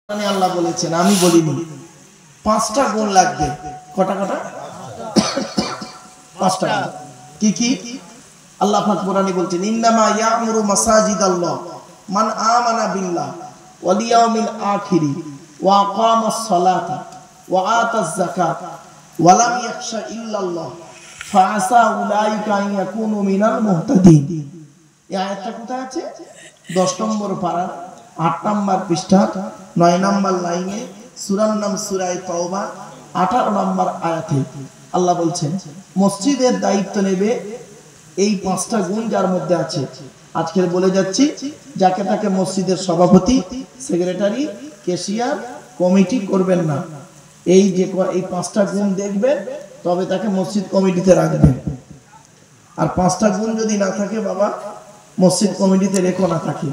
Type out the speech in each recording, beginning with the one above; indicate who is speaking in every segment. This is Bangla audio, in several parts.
Speaker 1: আল্লাহ বলেছেন, আমি বলিনি। 5টা গুণ লাগবে। কটা কটা? 5টা গুণ। কি কি? আল্লাহ পাক কোরআনে বলছেন, ইন্নামা ইয়ামুরু মাসাজিদাল্লাহ মান আমানা বিল্লাহ ওয়াল ইয়াউমিল আখিরি ওয়া আকামাস সালাতা ওয়া আতাজ যাকাত ওয়া লাম ইয়াখশা ইল্লাল্লাহ ফাআসা উলাইকা আন ইয়াকুনু মিনাল মুহতাদিন। এই আয়াতটা কোথায় আছে? 10 নম্বর পারা 8 নম্বর পৃষ্ঠা 9 নম্বর লাইনে, সূরার নাম সূরা তাওবা 18 নম্বর আয়াতে আল্লাহ বলছেন, মসজিদের দায়িত্ব নেবে এই 5টা গুণ যার মধ্যে আছে। আজকে বলে যাচ্ছি, যাকে তাকে মসজিদের সভাপতি, সেক্রেটারি, ক্যাশিয়ার, কমিটি করবেন না। এই 5টা গুণ দেখবেন, তবে তাকে মসজিদ কমিটিতে রাখবেন। আর 5টা গুণ যদি না থাকে বাবা, মসজিদ কমিটিতে রেখো না থাকে,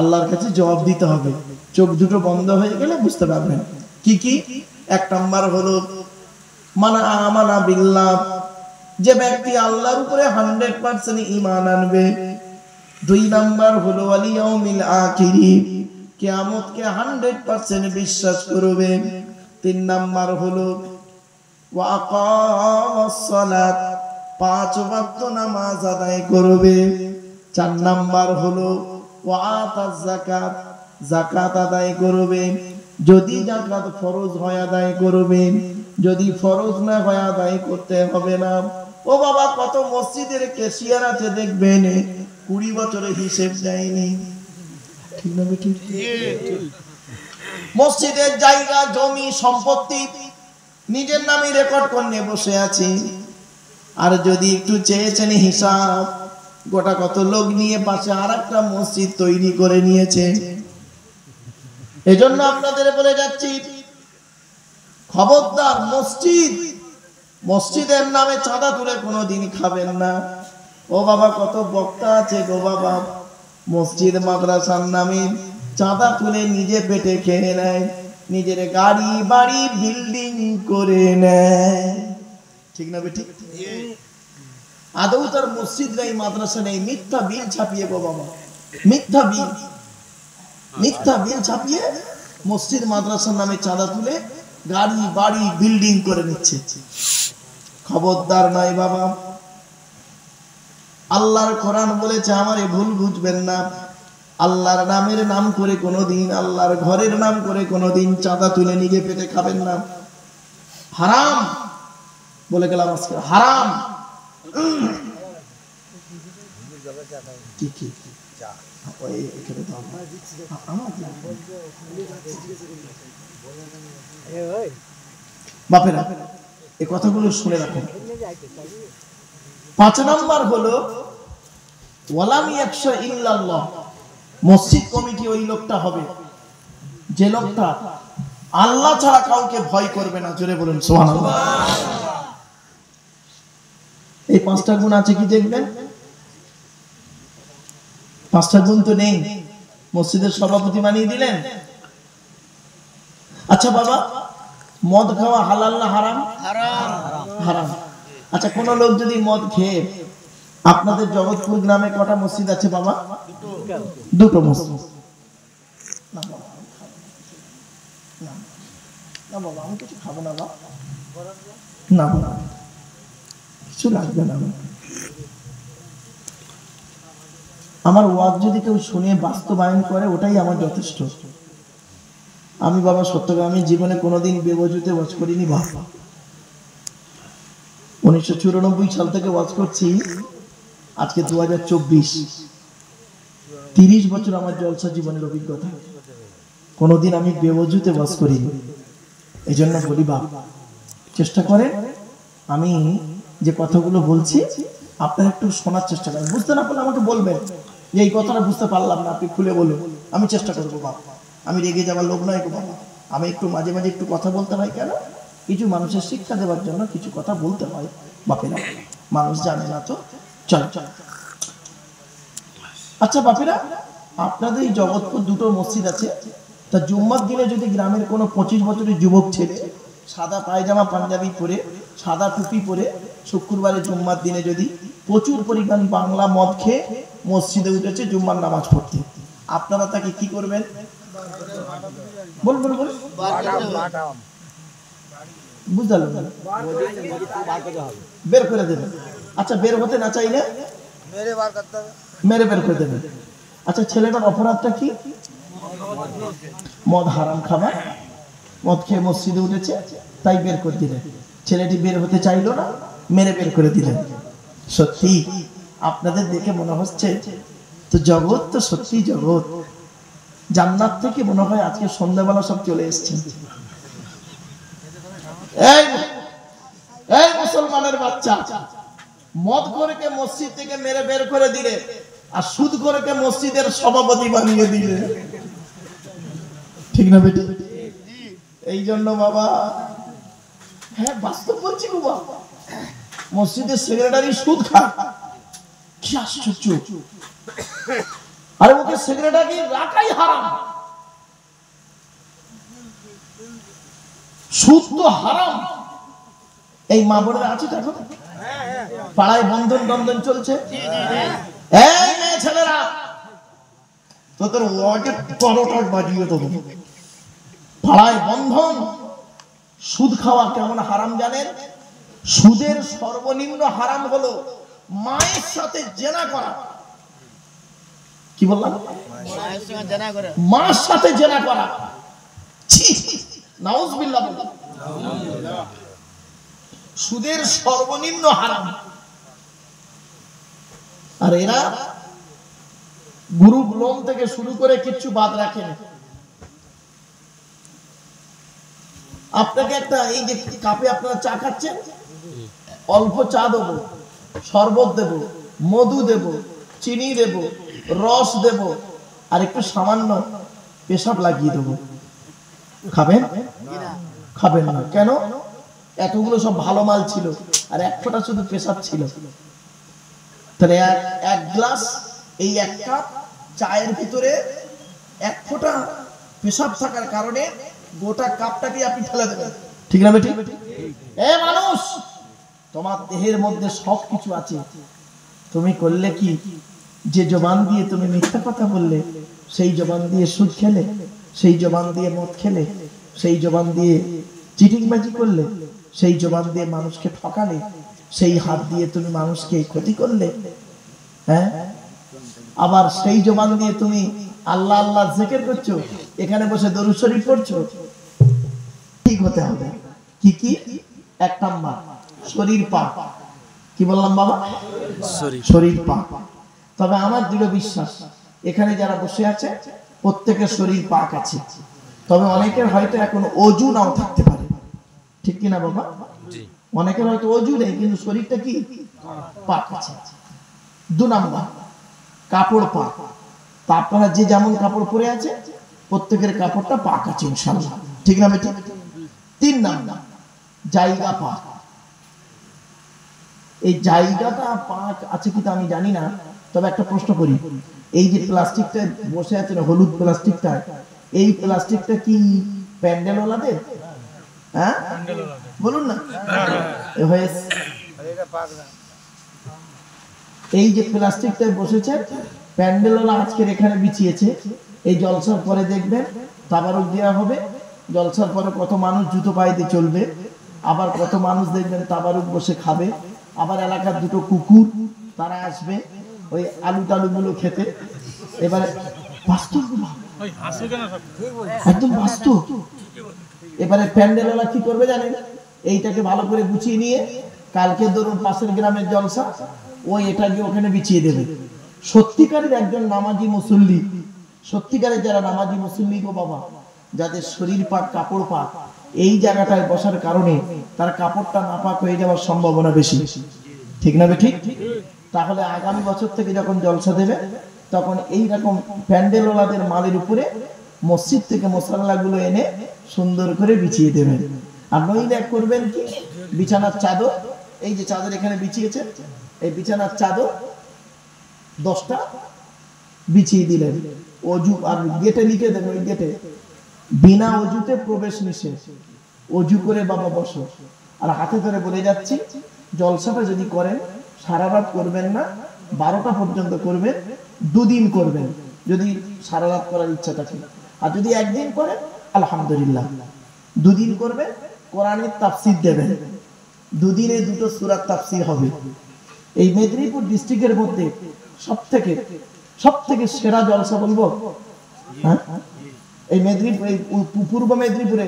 Speaker 1: আল্লাহর কাছে জবাব দিতে হবে। চোখ দুটো বন্ধ হয়ে গেলে বুঝতে পারবেন কি কি। 1 নাম্বার হলো মানা আমানা বিল্লাহ, যে ব্যক্তি আল্লাহর উপরে 100% ঈমান আনবে। 2 নাম্বার হলো ওয়াল ইয়াউমিল আখিরি, কিয়ামতকে 100% বিশ্বাস করবে। 3 নাম্বার হলো ওয়া আকামাস সালাত, 5 ওয়াক্ত নামাজ আদায় করবে। 4 নাম্বার হলো ওয়া আতাজ যাকাত, যাকাত আদায় করবে। যদি যাকাত ফরজ হয় আদায় করবে, যদি ফরজ না হয় আদায় করতে হবে না। ও বাবা, কত মসজিদের ক্যাশিয়ার আছে দেখবেন 20 বছরে হিসাব দেয়নি। ঠিক না বেটি? মসজিদের জায়গা, জমি, সম্পত্তি নিজের নামে রেকর্ড করে নিয়ে বসে আছে। আর যদি একটু চেয়েছেন হিসাব, গোটা কত লোক নিয়ে পাশে আরেকটা মসজিদ তৈরি করে নিয়েছে। এজন্য আপনাদের বলে যাচ্ছি, খবরদার মসজিদের নামে চাঁদা তুলে কোনোদিন খাবেন না। ও বাবা, কত বক্তা আছে গো বাবা, মসজিদ মাদ্রাসার নামে চাঁদা তুলে নিজে পেটে খেয়ে নেয়, নিজের গাড়ি বাড়ি বিল্ডিং করে নেয়। ঠিক না বেঠিক? আদৌ তার মসজিদ নেই, মাদ্রাসা নেই, মিথ্যা বিল ছাপিয়ে গো বাবা, মিথ্যা বিল ছাপিয়ে মসজিদ মাদ্রাসার নামে চাঁদা তুলে গাড়ি বাড়ি বিল্ডিং করে নিচ্ছে। খবরদার নয় বাবা। আল্লাহর কোরআন বলেছে, আমারে ভুল বুঝবেন না, আল্লাহর নামের নাম করে কোনোদিন, আল্লাহর ঘরের নাম করে কোনোদিন চাঁদা তুলে নিজে পেটে খাবেন না। হারাম বলে গেলাম আজকে, হারাম। কি কি বাপেরা, এই কথাগুলো শুনে রাখুন। 5 নাম্বার হলো ওয়ালাম ইয়াখশা ইল্লাল্লাহ, মসজিদ কমিটি ওই লোকটা হবে যে লোকটা আল্লাহ ছাড়া কাউকে ভয় করবে না। জোরে বলুন সুবহানাল্লাহ। এই 5টা গুণ আছে কি দেখবেন? 5টা গুণ তো নেই, মসজিদের সভাপতি বানিয়ে দিলেন। আচ্ছা বাবা, মদ খাওয়া হালাল না হারাম? হারাম। আচ্ছা, কোন লোক যদি মদ খেয়ে, আপনাদের জগৎপুর গ্রামে কটা মসজিদ আছে বাবা? 2টো মসজিদ। না বাবা, আমি কিছু খাবো না বাবা, না বাবা কিছু লাগবে না। আমার ওয়াজ যদি কেউ শুনে বাস্তবায়ন করে, ওটাই আমার যথেষ্ট। আমি বাবা সত্যগ্রামী জীবনে কোনোদিন বেওয়াজুতে ওয়াজ করিনি বাবা। 1994 সাল থেকে ওয়াজ করছি, আজকে 2024, 30 বছর আমার জলসা জীবনের অভিজ্ঞতা। কোনোদিন আমি বেওয়াজুতে ওয়াজ করিনি। এই জন্য বলি বাবা, চেষ্টা করেন আমি যে কথাগুলো বলছি আপনারা একটু শোনার চেষ্টা করেন। বুঝতে না পারলে আমাকে বলবেন যে এই কথাটা বুঝতে পারলাম না, আপনি খুলে বলুন, আমি চেষ্টা করবো বাবা। আমি রেগে যাওয়ার লোক নয় গো বাবা। আমি একটু মাঝে মাঝে একটু কথা বলতে হয়, কেন? কিছু মানুষের শিক্ষা দেওয়ার জন্য কিছু কথা বলতে হয় বাপেরা, মানুষ জানে না তো। চল। আচ্ছা বাপেরা, আপনাদের এই জগৎপুর 2টো মসজিদ আছে, তা জুম্মার দিনে যদি গ্রামের কোনো 25 বছরের যুবক ছেলে সাদা পায়জামা পাঞ্জাবি পরে, সাদা টুপি পরে, শুক্রবারে জুম্মার দিনে যদি প্রচুর পরিমাণ বাংলা মদ খেয়ে মসজিদে উঠেছে জুম্মার নামাজ পড়তে, আপনারা তাকে কি করবেন? বল বল বল, বুঝলাম বের করে দেবে। আচ্ছা বের হতে না চাইলে মেরে বের করে দেবে। আচ্ছা ছেলেটার অপরাধটা কি? মদ হারাম খাবার, মদ খেয়ে মসজিদে উঠেছে তাই বের করে দিলেন। ছেলেটি বের হতে চাইলো না, মেরে বের করে দিলেন। সত্যি আপনাদের দেখে মনে হচ্ছে তো জগৎ তো সত্যি জগৎ, জান্নাত থেকে মনে হয় আজকে সন্ধ্যাবেলা সব চলে এসছে। এই মুসলমানের বাচ্চা, মদ করেকে মসজিদ থেকে মেরে বের করে দিলে আর সুদ করেকে মসজিদের সভাপতি বানিয়ে দিলে, ঠিক না বেটি? এই জন্য বাবা, হ্যাঁ বাস্তব বলছি বাবা, মসজিদের সেক্রেটারি সুদ খায়, কি আশ্চর্য! আরে ওকে সেক্রেটারি রাখাই হারাম, সুদ তো হারাম। এই মা বোনেরা আছে দেখো, পাড়ায় বন্ধন বন্ধন চলছে। এই মেয়ে ছেলেরা, তোদের ওয়াজে তরটাট বাজিয়ে দেবো। পাড়ায় বন্ধন, সুদ খাওয়া কেমন হারাম জানেন? সুদের সর্বনিম্ন হারাম হলো মায়ের সাথে জেনা করা। কি বললাম? মার সাথে জেনা করা। নাউজুবিল্লাহ। সুদের সর্বনিম্ন হারাম। আর এরা গ্রুপ লোন থেকে শুরু করে কিচ্ছু বাদ রাখে না। আপনাকে একটা, এই যে কাপে আপনারা চা খাচ্ছেন, অল্প চা দেবো, শরবত দেব, মধু দেব, চিনি দেব, রস দেব, আর একটু সামান্য পেশাব লাগিয়ে দেবো। খাবেন? খাবেন না কেন? এতগুলো সব ভালো মাল ছিল আর এক ফোঁটা শুধু পেশাব ছিল। তাহলে এক গ্লাস, এই এক কাপ চায়ের ভিতরে এক ফোঁটা পেশাব থাকার কারণে গোটা কাপটাকে আপনি ফেলে দেবেন, ঠিক না বেটি? এ মানুষ, তোমার দেহের মধ্যে সব কিছু আছে, তুমি করলে কি? যে জবান দিয়ে তুমি মিথ্যা কথা বললে, সেই জবান দিয়ে সুদ খেলে, সেই জবান দিয়ে মদ খেলে, সেই জবান দিয়ে চিটিংবাজি করলে, সেই জবান দিয়ে মানুষকে ঠকালে, সেই হাত দিয়ে তুমি মানুষকে ক্ষতি করলে, হ্যাঁ? আবার সেই জবান দিয়ে তুমি আল্লাহ আল্লাহ জিকির করছো, এখানে বসে দরুদ শরীফ পড়ছো। ঠিক হতে হবে। কি কি? এক নাম্বার শরীর পাক। কি বললাম বাবা? শরীর পাক। তবে আমার দৃঢ় বিশ্বাস এখানে যারা বসে আছে প্রত্যেকের শরীর পাক আছে, তবে অনেকের হয়তো এখন অজু নাও থাকতে পারে, ঠিক কিনা বাবা? অনেকের হয়তো অজু নেই কিন্তু শরীরটা কি পাক আছে। দু নাম্বার কাপড় পাক। তা আপনারা যে যেমন কাপড় পরে আছে প্রত্যেকের কাপড়টা পাক আছে ইনশাআল্লাহ, ঠিক না বেটা? তিন নাম্বার জায়গা পাক। এই জায়গাটা পাক আছে কি তা আমি জানি না, তবে একটা প্রশ্ন করি, এই যে প্লাস্টিকটা বসে আছে না, হলুদ প্লাস্টিকটা, এই প্লাস্টিকটা কি প্যান্ডেল ওয়ালাদের? হ্যাঁ বলুন না। এই যে প্লাস্টিকটা বসেছে প্যান্ডেল ওয়ালা আজকের এখানে বিছিয়েছে, এই জলসার পরে দেখবেন তাবারুক দেওয়া হবে, জলসার পরে কত মানুষ জুতো পায়ে দিয়ে চলবে, আবার কত মানুষ দেখবেন তাবারুক বসে খাবে, আবার এলাকার দুটো কুকুর তারা আসবে ওই আলু টালুগুলো খেতে। এবারে বাস্তব, একদম বাস্তব। এবারে প্যান্ডেলওয়ালা কি করবে জানেন? এইটাকে ভালো করে গুছিয়ে নিয়ে কালকে ধরুন পাশের গ্রামের জলসা, ওই এটা গিয়ে ওখানে বিছিয়ে দেবে। সত্যিকারের একজন নামাজি মুসল্লি, সত্যিকারের যারা নামাজি মুসল্লি গো বাবা, যাদের শরীর পাক কাপড় পাক, এই জায়গাটায় বসার কারণে তার কাপড়টা নাপাক হয়ে যাওয়ার সম্ভাবনা বেশি, ঠিক না বে ঠিক? তাহলে আগামী বছর থেকে যখন জলসা দেবে তখন এইরকম প্যান্ডেলওয়ালাদের মালের উপরে মসজিদ থেকে মশাল্লাগুলো এনে সুন্দর করে বিছিয়ে দেবেন। আর নইলে করবেন কি, বিছানার চাদর, এই যে চাদর এখানে বিছিয়েছে, এই বিছানার চাদর 10টা বিছিয়ে দিলেন, অজু আর গেটে লিখে দেবেন, ওই গেটে বিনা অজুতে প্রবেশ নিষেধ, অজু করে বাবা বসো। আর হাতে ধরে বলে যাচ্ছি, জলসাটা যদি করেন সারা রাত করবেন না, 12টা পর্যন্ত করবেন, 2 দিন করবেন যদি সারা রাত করার ইচ্ছা থাকে। আর যদি একদিন করেন আলহামদুলিল্লাহ। দুদিন করবে, কোরআনের তাফসীর দেবেন, দুদিনে দুটো সূরার তাফসীর হবে। এই মেদিনীপুর ডিস্ট্রিক্টের মধ্যে সবথেকে সেরা জলসা বলবো, হ্যাঁ এই মেদিনীপুর, এই পূর্ব মেদিনীপুরে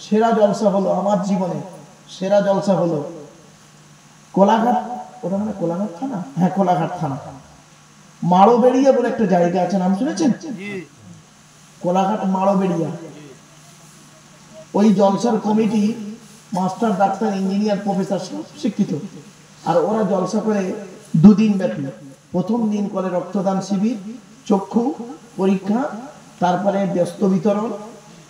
Speaker 1: সেরা জলসা হলো, আমার জীবনে সেরা জলসা হলো কোলাঘাট, ওটা মানে কোলাঘাট থানা, হ্যাঁ কোলাঘাট থানা, মাড়োবেড়িয়া বলে একটা জায়গা আছে, নাম শুনেছেন? কোলাঘাট মাড়োবেড়িয়া। ওই জলসার committee master, doctor, engineer, professor শিক্ষিত, আর ওরা জলসা করে দুদিন ব্যাপী। প্রথম দিন করে রক্তদান শিবির, চক্ষু পরীক্ষা, তারপরে ব্যস্ত বিতরণ,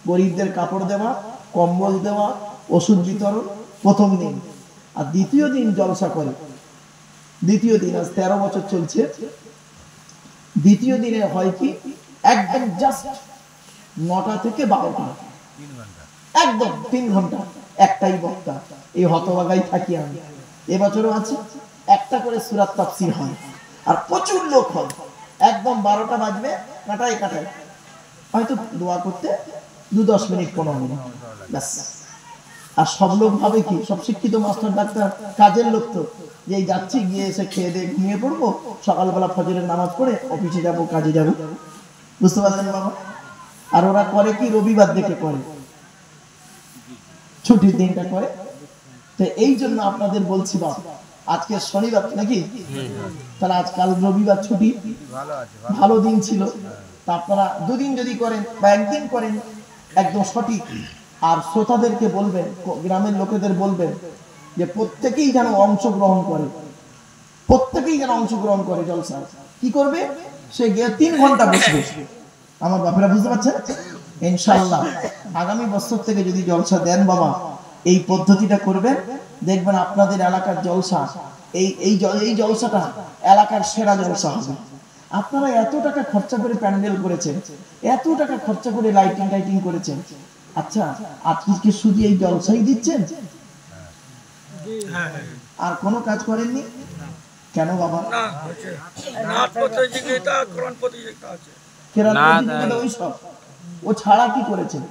Speaker 1: গরিবদের কাপড় দেওয়া, কম্বল দেওয়া, ওষুধ বিতরণ প্রথম দিন। আর দ্বিতীয় দিন জলসা করে, দ্বিতীয় দিন আজ 13 বছর চলছে। দ্বিতীয় দিনে হয় কি, একদম জাস্ট 9টা থেকে 12টা, একদম 3 ঘন্টা, একটাই বক্তা। এই হতভাগাই থাকি আমি, এবছরও আছে, একটা করে সূরাত তাফসীর হয়, আর প্রচুর লোক হয়। একদম 12টা বাজবে, কাটায় কাটায় হয়তো দোয়া করতে 2-10 মিনিট 15 মিনিট ব্যাস। আর সব লোক ভাবে কি, সব শিক্ষিত মাস্টার ডাক্তার কাজের লোক তো, যে যাচ্ছি গিয়ে এসে খেয়ে দিয়ে ঘুমিয়ে পড়বো, সকালবেলা ফজরের নামাজ পড়ে অফিসে যাব, কাজে যাব, বুঝতে পারলেন বাবা? আর ওরা করে কি, রবিবার দেখে করে, ছুটির দিনটা করে। তো এই জন্য আপনাদের বলছি বাবা, আজকে শনিবার নাকি, তাহলে আজকাল রবিবার ছুটি, ভালো দিন ছিল, তা আপনারা দুদিন যদি করেন বা একদিন করেন একদম সঠিক। আর শ্রোতাদেরকে বলবেন, গ্রামের লোকেদের বলবেন যে প্রত্যেকেই যেন অংশগ্রহণ করে, প্রত্যেকেই যেন অংশগ্রহণ করে জলসা। কি করবে, সে গিয়ে 3 ঘন্টা বসবে। আমার বাপেরা বুঝতে পারছেন? ইনশাআল্লাহ আগামী বছর থেকে যদি জলসা দেন বাবা, এই পদ্ধতিটা করবেন, দেখবেন আপনাদের এলাকার জলসা, এই জলসাটা এলাকার সেরা জলসা হবে। আপনারা এত টাকা খরচা করে প্যান্ডেল করেছেন, এত টাকা খরচা করে লাইটিং করেছেন, আচ্ছা আজকে শুধু এই জলসাই দিচ্ছেন আর কোনো কাজ করেননি কেন বাবা? ও ছাড়া কি করেছেন?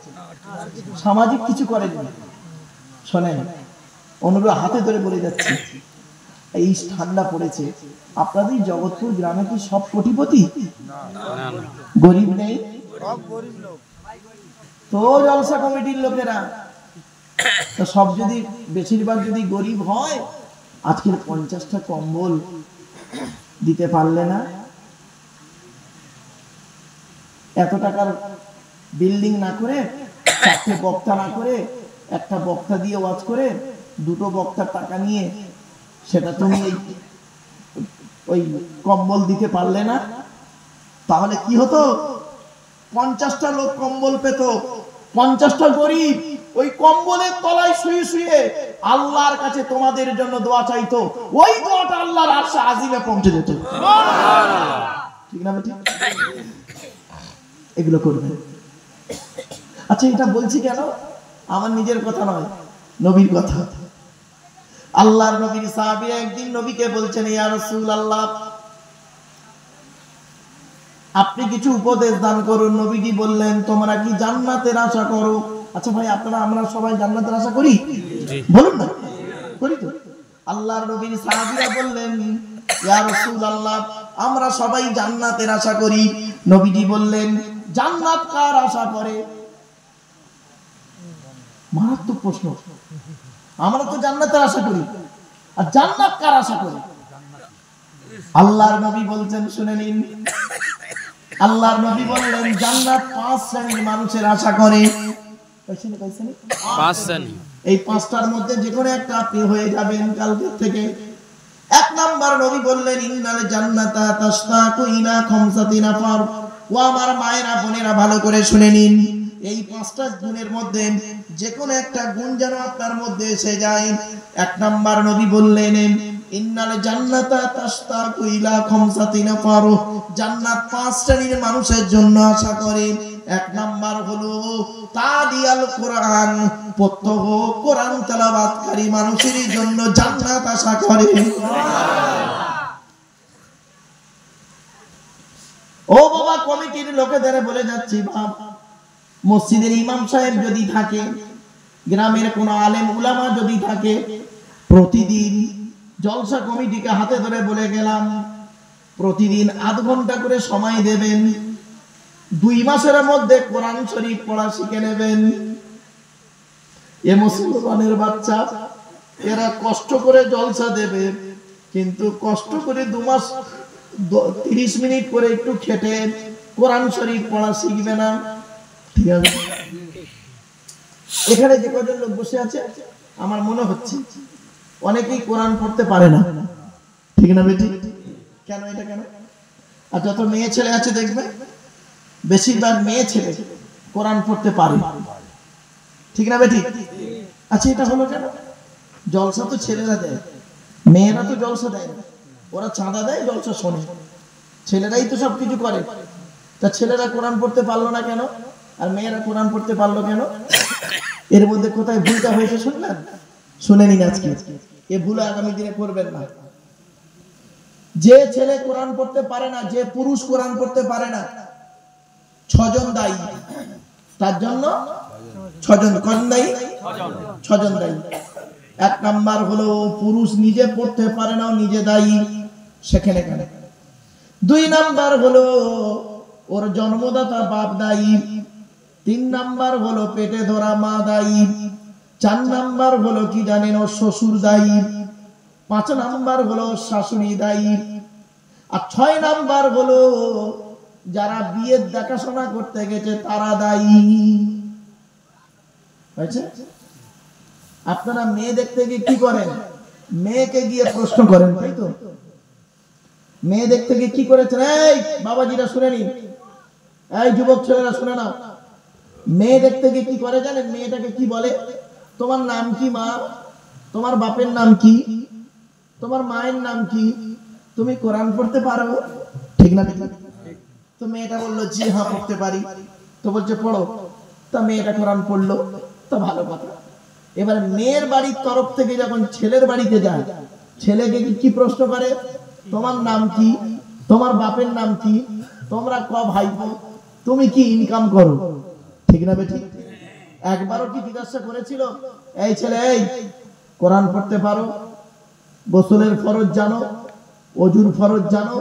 Speaker 1: সামাজিক কিছু করেননি। শোনেন, অনুগ্রহ হাতে ধরে বলে যাচ্ছি, এই ঠান্ডা পড়েছে, আপনাদের জগৎপুর গ্রামে কি সব কোটিপতি? গরিব নেই? তো জলসা কমিটির লোকেরা তো সব যদি, বেশিরভাগ যদি গরিব হয়, আজকের 50টা কম্বল দিতে পারলে না? এত টাকার বিল্ডিং না করে, 4টে বক্তা না করে, একটা বক্তা দিয়ে ওয়াজ করে, 2টো বক্তার টাকা নিয়ে সেটা তুমি ওই কম্বল দিতে পারলে না? তাহলে কি হতো? 50টা লোক কম্বল পেত, 50টা গরিব ওই কম্বলের তলায় শুয়ে শুয়ে আল্লাহর কাছে তোমাদের জন্য দোয়া চাইতো, ওই দোয়াটা আল্লাহর আরশে আজিমে পৌঁছে যেত। ঠিক না বেটি? এগুলো করবে। আচ্ছা এটা বলছি কেন? আমার নিজের কথা নয়, নবীর কথা। আল্লাহর নবীর সাহাবীরা একদিন নবীকে বলছেন, ইয়া রাসূলুল্লাহ আপনি কিছু উপদেশ দান করুন। নবীজি বললেন, তোমরা কি জান্নাতের আশা করো? আচ্ছা ভাই, আপনারা আমরা সবাই জান্নাতের আশা করি? বলুন না, করি তো? আল্লাহর নবীর সাহাবীরা বললেন, ইয়া রাসূলুল্লাহ আমরা সবাই জান্নাতের আশা করি। নবীজি বললেন, জান্নাত কার আশা করে? মারাত্মক প্রশ্ন। আমরা তো জান্নাতের আশা করি, আর জান্নাত কার আশা করে? আল্লাহর নবী বলছেন, শুনে নিন। আল্লাহর নবী বললেন, জান্নাত 5 শ্রেণীর মানুষের আশা করে। 5 শ্রেণী। এই 5টার মধ্যে যে কোনো একটা আপনি হয়ে যাবেন কালকে থেকে। 1 নাম্বার নবী বললেন, ইন্নাল জান্নাতা তাশতাকু ইলা খামসাতি নাফার। ও আমার মায়েরা বোনেরা ভালো করে শুনে নিন, এই 5টা গুণের মধ্যে যে কোনো একটা গুণ যেন আপনার মধ্যে এসে যায়। 1 নাম্বার নবী বললেন, ইন্নাল জান্নাতা তাশতাকু ইলা খামসাতি নাফার, জান্নাত 5 শ্রেণীর মানুষের জন্য আশা করে। 1 নাম্বার হলো তালিয়াল কোরআন, প্রত্যহ কোরআন তেলাওয়াতকারী মানুষের জন্য জান্নাত আশা করে। ও বাবা, কমিটির লোকেদের বলে যাচ্ছি, বাপ মসজিদের ইমাম সাহেব যদি থাকে, গ্রামের কোনো আলেম উলামা যদি থাকে, প্রতিদিন জলসা কমিটিকে হাতে ধরে বলে গেলাম প্রতিদিন আধ ঘন্টা করে সময় দেবেন, 2 মাসের মধ্যে কোরআন শরীফ পড়া শিখে নেবেন। এ মুসলমানের বাচ্চা, এরা কষ্ট করে জলসা দেবে, কিন্তু কষ্ট করে 2 মাস 30 মিনিট করে একটু খেটে কোরআন শরীফ পড়া শিখবে না। ঠিক আছে, এখানে যে কজন লোক বসে আছে আমার মনে হচ্ছে অনেকেই কোরআন পড়তে পারে না, ঠিক না বেটি? কেন এটা কেন? আর যত মেয়ে ছেলে আছে দেখবে বেশিরভাগ মেয়ে ছেলে কোরআন পড়তে পারে, ঠিক না বেটি? আচ্ছা, এটা হলো কেন? জলসা তো ছেলেরা দেয়, মেয়েরা তো জলসা দেয় না। ওরা চাঁদা দেয়, জলসা শোনে, ছেলেরাই তো সবকিছু করে। তা ছেলেরা কোরআন পড়তে পারলো না কেন, আর মেয়েরা কোরআন পড়তে পারলো কেন? এর মধ্যে কোথায় ভুলটা হয়েছে শুনলেন? শুনে নিন আজকে, এ ভুল আগামী দিনে করবেন না। যে ছেলে কোরআন পড়তে পারে না, যে পুরুষ কোরআন পড়তে পারে না, 6 জন দায়ী তার জন্য। 6 জন কোন দায়ী? 6 জন দায়ী। 1 নাম্বার হলো পুরুষ নিজে পড়তে পারে না, নিজে দায়ী, সেখানে কেন। 2 নাম্বার হলো ওর জন্মদাতা বাপ দায়ী। 3 নাম্বার হলো পেটে ধরা মা দায়ী। 4 নাম্বার হলো কি জানেন, ওর শ্বশুর দায়ী। 5 নাম্বার হলো শাশুড়ি দায়ী। আর 6 নাম্বার হলো যারা বিয়ের দেখাশোনা করতে গেছে তারা দায়ী। হয়েছে? আপনারা মেয়ে দেখতে গিয়ে কি করেন? মেয়েকে গিয়ে প্রশ্ন করেন, তাই তো? মেয়ে দেখতে গিয়ে কি করেছেন? এই বাবাজিরা শুনে নিন, এই যুবক ছেলেরা শুনে নাও, মেয়ে দেখতে গিয়ে কি করে জানেন? মেয়েটাকে কি বলে? তোমার নাম কি মা? তোমার বাপের নাম কি? তোমার মায়ের নাম কি? তুমি কোরআন পড়তে পারো? ঠিক না? তো মেয়েটা বললো জি হ্যাঁ পড়তে পারি। তো বলছে পড়ো। তা মেয়েটা কোরআন পড়লো, তো ভালো কথা। এবার মেয়ের বাড়ির তরফ থেকে যখন ছেলের বাড়িতে যায়, ছেলেকে কি প্রশ্ন করে? তোমার নাম কি? তোমার বাপের নাম কি? তোমরা ক ভাই? তুমি কি ইনকাম করো? ঠিক না বেটি? একবারও কি জিজ্ঞাসা করেছিল এই ছেলে, এই কোরআন পড়তে পারো? গোসলের ফরজ জানো? ওজুর ফরজ জানো?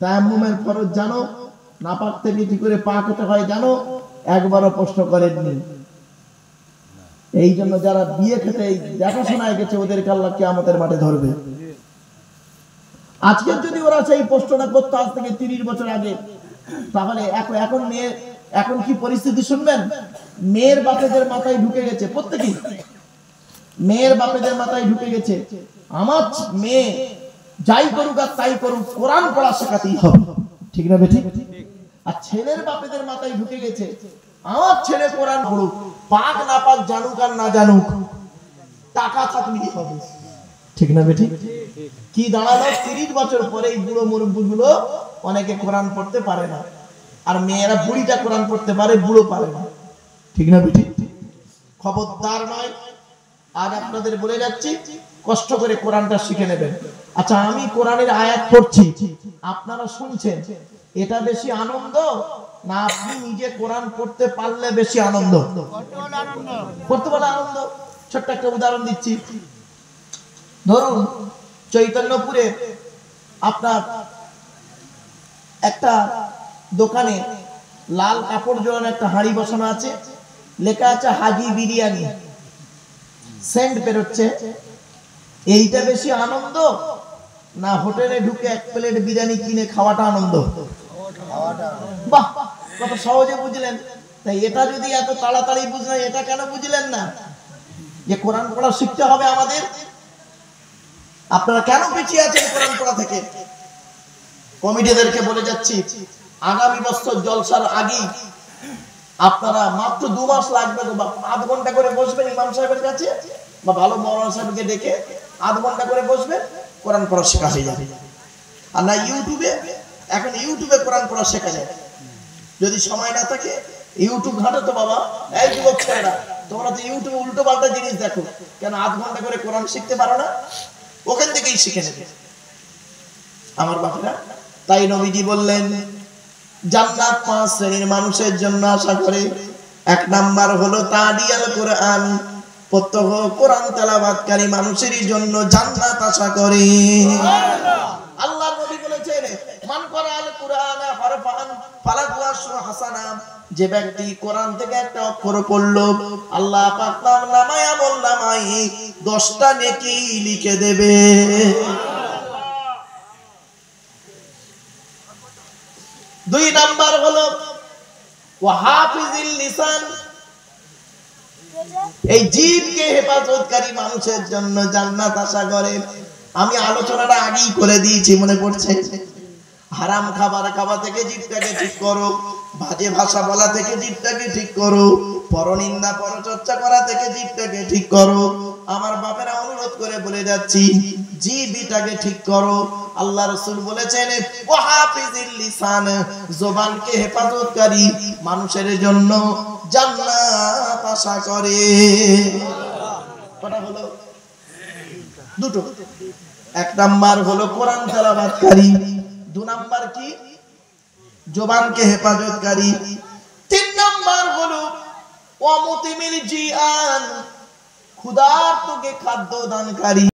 Speaker 1: তায়াম্মুমের ফরজ জানো? নাপাক থেকে কি করে পাক হতে হয় জানো? একবারও প্রশ্ন করেননি। এই জন্য যারা বিয়ে খেতে দেখাশোনায় গেছে ওদেরকে আল্লাহ কিয়ামতের মাঠে ধরবে। আজকে যদি ওরা সেই প্রশ্নটা করতো আজ থেকে 30 বছর আগে, তাহলে এখন মেয়ে, এখন কি পরিস্থিতি শুনবেন? মেয়ের বাপেদের মাথায় ঢুকে গেছে, প্রত্যেকেই মেয়ের বাপেদের মাথায় ঢুকে গেছে আমার মেয়ে যাই করুক আর তাই করুক কোরআন পড়া শেখাতেই হবে, ঠিক না বেঠিক? আর ছেলের বাপেদের মাথায় ঢুকে গেছে আমার ছেলে কোরআন পড়ুক, পাক না পাক জানুক আর না জানুক, টাকা থাকলেই হবে, ঠিক না বেঠিক? কি দাঁড়ালো 30 বছর পরে এই বুড়ো মুরব্বীগুলো অনেকে কোরআন পড়তে পারে না, আর মেয়েরা বুড়িটা কোরআন পড়তে পারে, বুড়ো পারে না, ঠিক না বেঠিক? খবরদার নয়, আজ আপনাদের বলে যাচ্ছি কষ্ট করে কোরআনটা শিখে নেবেন। আচ্ছা, আমি কোরআনের আয়াত পড়ছি, আপনারা শুনছেন, এটা বেশি আনন্দ না আপনি নিজে কোরআন পড়তে পারলে বেশি আনন্দ? পড়তে পারলে আনন্দ। ছোট্ট একটা উদাহরণ দিচ্ছি। ধরুন চৈতন্যপুরে আপনার একটা দোকানে লাল কাপড় জড়ানো একটা হাঁড়ি বসানো আছে, লেখা আছে হাজি বিরিয়ানি, সেন্ট বেরোচ্ছে। এইটা বেশি আনন্দ না হোটেলে ঢুকে 1 প্লেট বিরিয়ানি কিনে খাওয়াটা আনন্দ? বাহ, কত সহজে বুঝলেন। তাই এটা যদি এত তাড়াতাড়ি বুঝলেন, এটা কেন বুঝলেন না যে কোরআন পড়া শিখতে হবে আমাদের? আপনারা কেন পিছিয়ে আছেন কোরআন পড়া থেকে? কমিটিদেরকে বলে যাচ্ছি, আগামী বছর জলসার আগেই আপনারা মাত্র 2 মাস লাগবে, আধ ঘন্টা করে বসবেন ইমাম সাহেবের কাছে বা ভালো মৌলানা সাহেবকে ডেকে আধ ঘন্টা করে বসবেন, কোরআন পড়া শেখা হয়ে যাবে। আর না ইউটিউবে, এখন ইউটিউবে কোরআন পড়া শেখা যায়। যদি সময় না থাকে ইউটিউব ঘাটো তো বাবা। এই যুবক ছেলেরা, তোমরা তো ইউটিউবে উল্টো পাল্টা জিনিস দেখো, কেন আধ ঘন্টা করে কোরআন শিখতে পারো না? ওখান থেকেই শিখে নেবে আমার বাবারা। তাই নবীজি বললেন জান্নাত 5 শ্রেণীর মানুষের জন্য আশা করে। এক নাম্বার হলো তালিয়াল কোরআন, প্রত্যহ কোরআন তেলাওয়াতকারী মানুষের জন্য জান্নাত আশা করে। আল্লাহর নবী বলেছেন মান ক্বারাআল কুরআনা হারফান ফালাহু আশরু হাসানা, যে ব্যক্তি কোরআন থেকে একটা অক্ষর পড়লো আল্লাহ পাক তার নামায় আমলনামায় 10টা নেকি লিখে দেবে। দুই নাম্বার হলো ওয়া হাফিজিল লিসান, এই জিহ্বাকে হেফাজতকারী মানুষের জন্য জান্নাত আশা করে। আমি আলোচনাটা আগেই করে দিয়েছি, মনে পড়ছে? হারাম খাবার খাওয়া থেকে জিহ্বাটাকে ঠিক করো, বাজে ভাষা বলা থেকে জিহ্বাটাকে ঠিক করো, পরনিন্দা পরচর্চা করা থেকে জিহ্বাটাকে ঠিক করো। আমার বাপেরা অনুরোধ করে বলে যাচ্ছি, জিহ্বাটাকে ঠিক করো। আল্লাহ রাসূল বলেছেন ওয়া হাফিজিল লিসান, জবানকে হেফাজতকারী মানুষের জন্য জান্নাত আশা করে। কটা হলো? দুটো। এক নাম্বার হলো কোরআন তেলাওয়াতকারী, দুই নাম্বার কি? জবানকে হেফাজতকারী। তিন নাম্বার হলো ওয়া মুতিমিল জিআন, ক্ষুধার্তকে খাদ্য দানকারী।